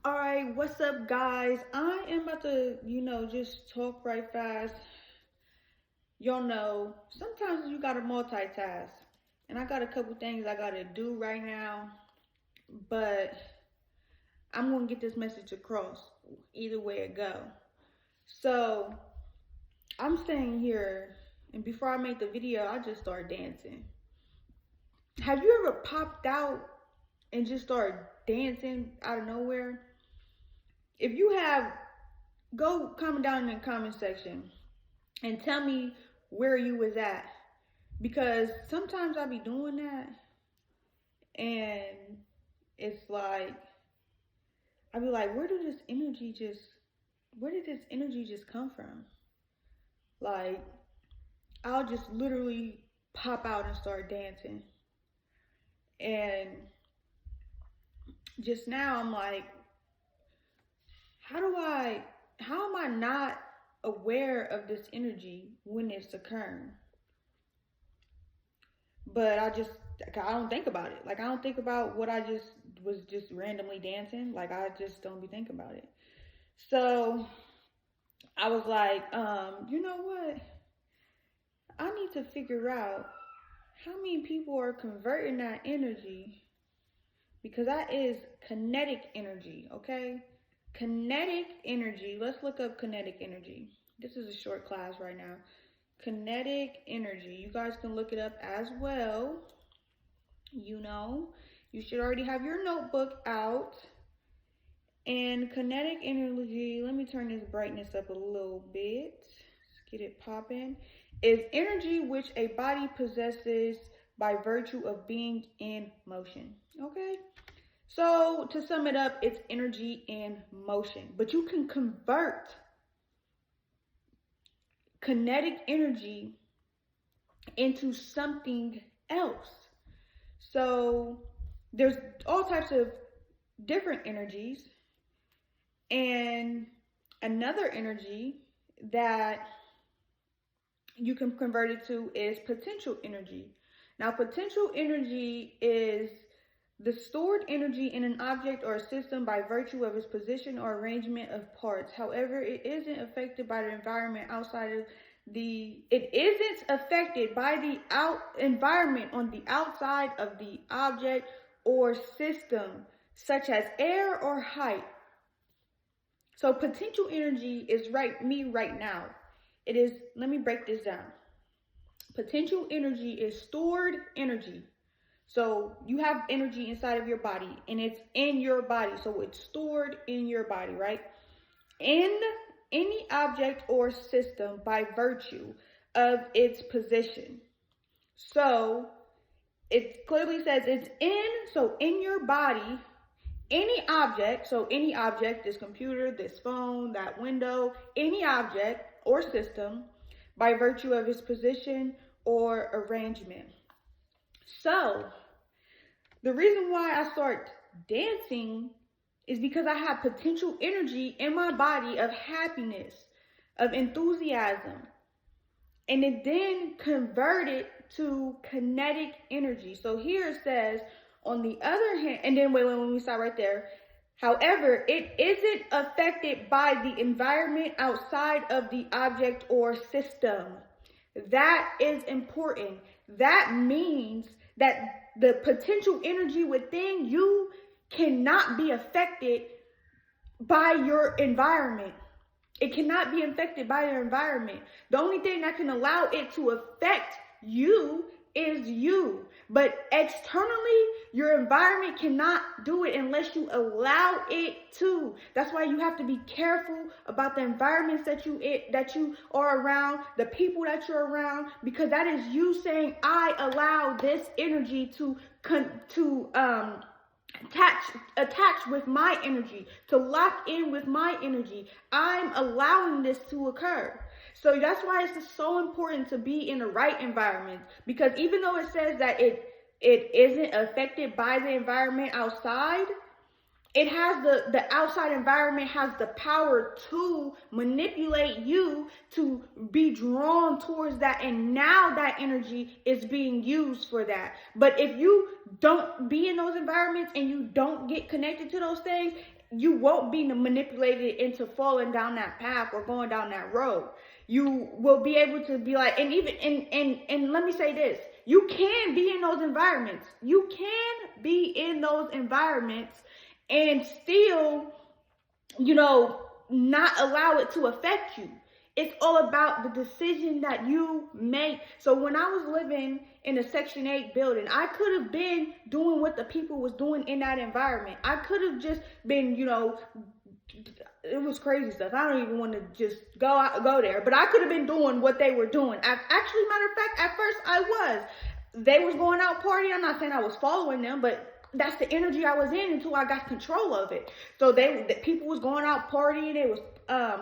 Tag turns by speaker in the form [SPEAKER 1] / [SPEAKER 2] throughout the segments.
[SPEAKER 1] All right, what's up, guys? I am about to, just talk right fast. Y'all know sometimes you gotta multitask, and I got a couple things I gotta do right now, but I'm gonna get this message across either way it go. So I'm staying here, and before I make the video, I just start dancing. Have you ever popped out and just started dancing out of nowhere? If you have, go comment down in the comment section and tell me where you was at, because sometimes I be doing that and it's like I be like, where did this energy just come from? Like, I'll just literally pop out and start dancing, and just now I'm like, how am I not aware of this energy when it's occurring? But I don't think about it. Like, I don't think about what I just was just randomly dancing. Like, I just don't be thinking about it. So I was like, you know what? I need to figure out how many people are converting that energy, because that is kinetic energy, okay? Kinetic energy. Let's look up kinetic energy. This is a short class right now. Kinetic energy. You guys can look it up as well. You should already have your notebook out. And kinetic energy, let me turn this brightness up a little bit. Let's get it popping. Is energy which a body possesses by virtue of being in motion. Okay? So to sum it up, it's energy in motion. But you can convert kinetic energy into something else. So there's all types of different energies, and another energy that you can convert it to is potential energy. Now, potential energy is the stored energy in an object or a system by virtue of its position or arrangement of parts. However, it isn't affected by the environment outside of it isn't affected by the environment on the outside of the object or system, such as air or height. So potential energy is right now. It is, let me break this down. Potential energy is stored energy. So you have energy inside of your body, and it's in your body. So it's stored in your body, right? In any object or system by virtue of its position. So it clearly says it's in your body, any object, this computer, this phone, that window, any object or system by virtue of its position or arrangement. So the reason why I start dancing is because I have potential energy in my body of happiness, of enthusiasm, and it then converted to kinetic energy. So here it says, on the other hand, and then wait, let me stop right there. However, it isn't affected by the environment outside of the object or system. That is important. That means that the potential energy within you cannot be affected by your environment. It cannot be affected by your environment. The only thing that can allow it to affect you is you. But externally, your environment cannot do it unless you allow it to. That's why you have to be careful about the environments that you are around, the people that you're around, because that is you saying, I allow this energy to attach with my energy, to lock in with my energy. I'm allowing this to occur. So that's why it's just so important to be in the right environment, because even though it says that it isn't affected by the environment outside, it has the outside environment has the power to manipulate you to be drawn towards that, and now that energy is being used for that. But if you don't be in those environments and you don't get connected to those things, you won't be manipulated into falling down that path or going down that road. You will be able to be like, and even, and let me say this, you can be in those environments. You can be in those environments and still, not allow it to affect you. It's all about the decision that you make. So when I was living in a Section 8 building, I could have been doing what the people was doing in that environment. I could have just been, it was crazy stuff. I don't even want to just go there. But I could have been doing what they were doing. Actually, matter of fact, at first I was. They was going out partying. I'm not saying I was following them, but that's the energy I was in until I got control of it. So the people was going out partying. They was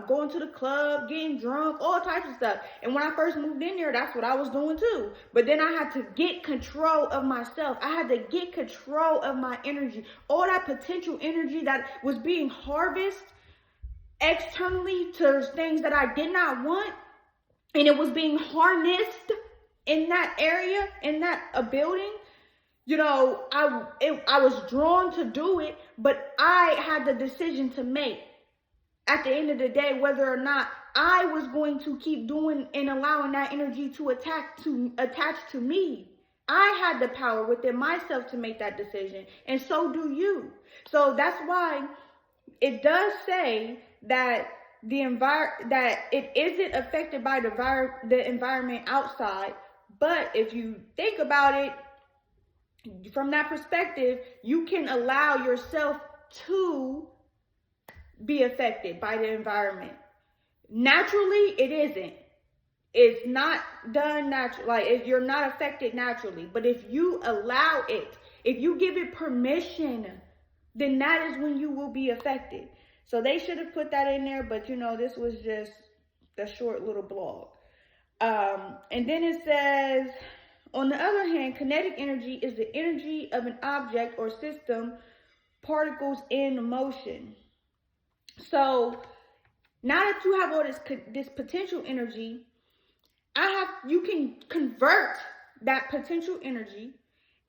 [SPEAKER 1] going to the club, getting drunk, all types of stuff. And when I first moved in there, that's what I was doing too. But then I had to get control of myself. I had to get control of my energy. All that potential energy that was being harvested externally to things that I did not want, and it was being harnessed in that area, in that building. I was drawn to do it, but I had the decision to make at the end of the day whether or not I was going to keep doing and allowing that energy to attach to me. I had the power within myself to make that decision, and so do you. So that's why it does say that that it isn't affected by the environment outside. But if you think about it from that perspective, you can allow yourself to be affected by the environment. Naturally, it isn't. It's not done naturally. Like, if you're not affected naturally, but if you allow it, if you give it permission, then that is when you will be affected. So they should have put that in there, but this was just a short little blog. And then it says, on the other hand, kinetic energy is the energy of an object or system, particles in motion. So now that you have all this potential energy, you can convert that potential energy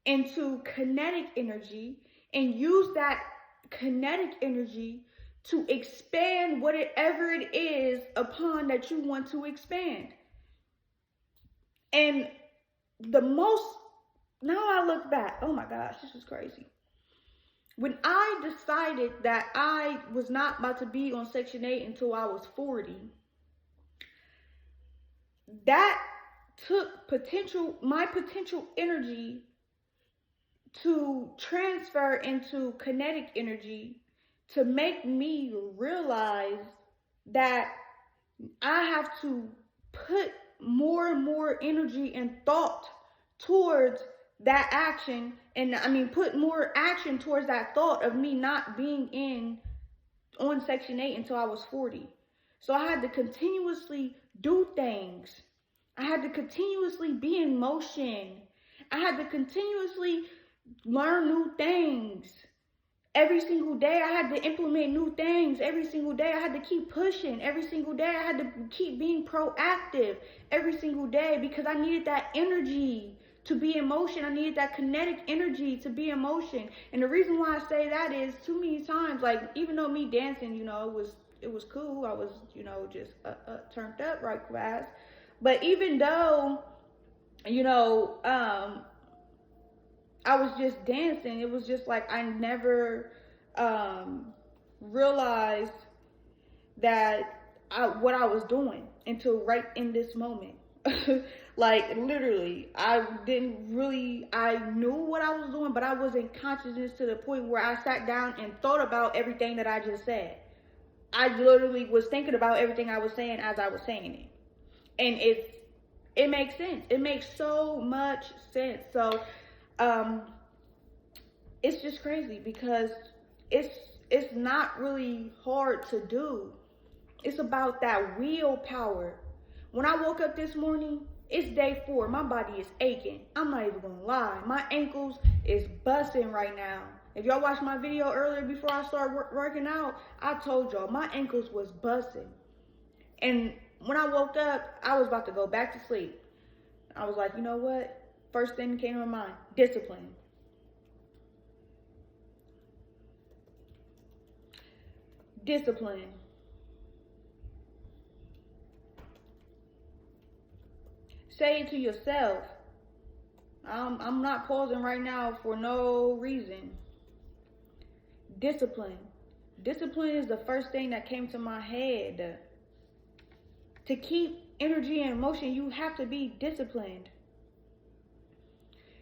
[SPEAKER 1] into kinetic energy and use that kinetic energy to expand whatever it is upon that you want to expand. And now I look back, oh my gosh, this is crazy. When I decided that I was not about to be on Section 8 until I was 40, that took my potential energy to transfer into kinetic energy to make me realize that I have to put more and more energy and thought towards that action, and put more action towards that thought of me not being on Section 8 until I was 40. So I had to continuously do things. I had to continuously be in motion. I had to continuously learn new things. Every single day I had to implement new things. Every single day I had to keep pushing. Every single day I had to keep being proactive. Every single day, because I needed that energy to be in motion. I needed that kinetic energy to be in motion. And the reason why I say that is, too many times, like, even though me dancing, it was cool. I was, just turned up right fast. But even though, I was just dancing, it was just like I never realized that what I was doing until right in this moment. Like, literally, I knew what I was doing, but I was in consciousness to the point where I sat down and thought about everything that I just said. I literally was thinking about everything I was saying as I was saying it. And it makes sense. It makes so much sense. So, it's just crazy because it's not really hard to do. It's about that willpower. When I woke up this morning, it's day 4. My body is aching. I'm not even gonna lie. My ankles is busting right now. If y'all watched my video earlier before I started working out, I told y'all my ankles was busting. And when I woke up, I was about to go back to sleep. I was like, you know what? First thing that came to my mind, discipline. Discipline. Say it to yourself. I'm not pausing right now for no reason. Discipline. Discipline is the first thing that came to my head. To keep energy and motion, you have to be disciplined.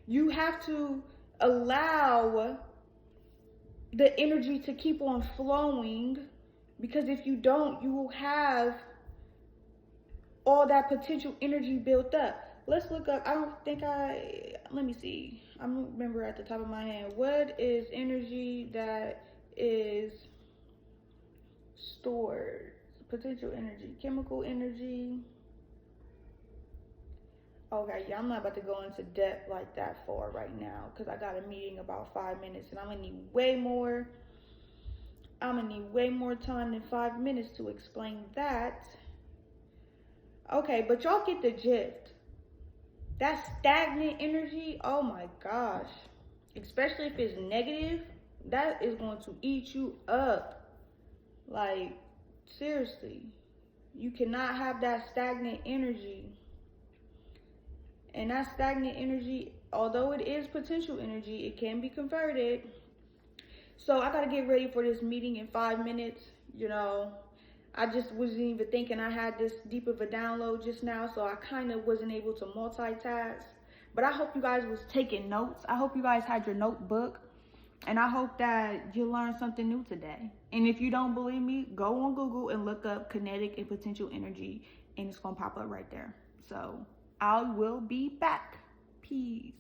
[SPEAKER 1] You have to allow the energy to keep on flowing, because if you don't, you will have all that potential energy built up. Let's look up. Let me see. I don't remember at the top of my head. What is energy that is stored? Potential energy, chemical energy. Okay, yeah, I'm not about to go into depth like that far right now because I got a meeting about 5 minutes and I'm gonna need way more time than 5 minutes to explain that. Okay, but y'all get the gist. That stagnant energy, oh my gosh, especially if it's negative, that is going to eat you up. Like, seriously, you cannot have that stagnant energy. And that stagnant energy, although it is potential energy, it can be converted. So I gotta get ready for this meeting in 5 minutes. I just wasn't even thinking I had this deep of a download just now, so I kind of wasn't able to multitask. But I hope you guys was taking notes. I hope you guys had your notebook, and I hope that you learned something new today. And if you don't believe me, go on Google and look up kinetic and potential energy, and it's gonna pop up right there. So I will be back. Peace.